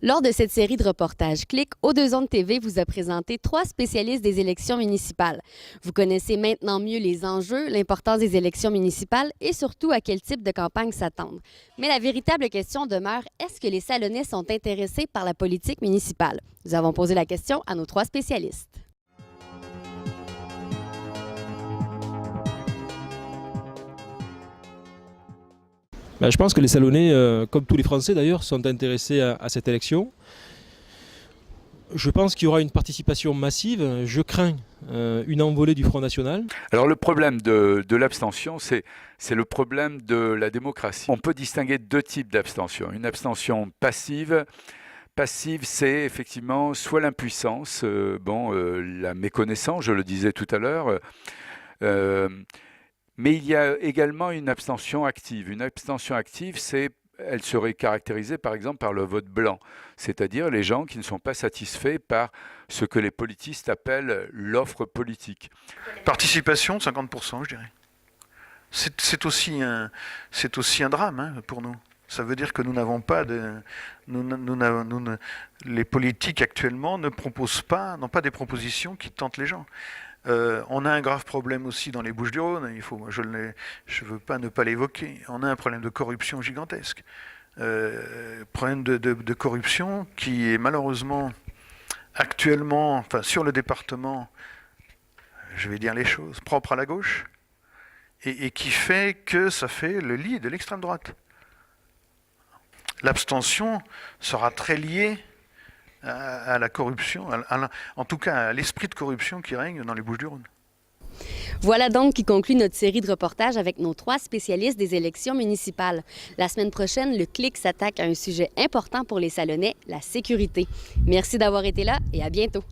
Lors de cette série de reportages, Clic, Au2 TV vous a présenté 3 spécialistes des élections municipales. Vous connaissez maintenant mieux les enjeux, l'importance des élections municipales et surtout à quel type de campagne s'attendre. Mais la véritable question demeure, est-ce que les Salonnais sont intéressés par la politique municipale? Nous avons posé la question à nos 3 spécialistes. Je pense que les Salonnais, comme tous les Français d'ailleurs, sont intéressés à cette élection. Je pense qu'il y aura une participation massive. Je crains une envolée du Front National. Alors le problème de l'abstention, c'est le problème de la démocratie. On peut distinguer 2 types d'abstention. Une abstention passive. Passive, c'est effectivement soit l'impuissance, la méconnaissance, je le disais tout à l'heure. Mais il y a également une abstention active. Une abstention active, elle serait caractérisée par exemple par le vote blanc, c'est-à-dire les gens qui ne sont pas satisfaits par ce que les politistes appellent l'offre politique. Participation, 50%, je dirais. C'est aussi un drame pour nous. Ça veut dire que nous n'avons pas les politiques actuellement n'ont pas des propositions qui tentent les gens. On a un grave problème aussi dans les Bouches-du-Rhône, je ne veux pas ne pas l'évoquer. On a un problème de corruption gigantesque. Problème de corruption qui est malheureusement actuellement, sur le département, je vais dire les choses, propre à la gauche, et qui fait que ça fait le lit de l'extrême droite. L'abstention sera très liée à la corruption, en tout cas à l'esprit de corruption qui règne dans les Bouches-du-Rhône. Voilà donc qui conclut notre série de reportages avec nos 3 spécialistes des élections municipales. La semaine prochaine, le Clic s'attaque à un sujet important pour les Salonnais, la sécurité. Merci d'avoir été là et à bientôt.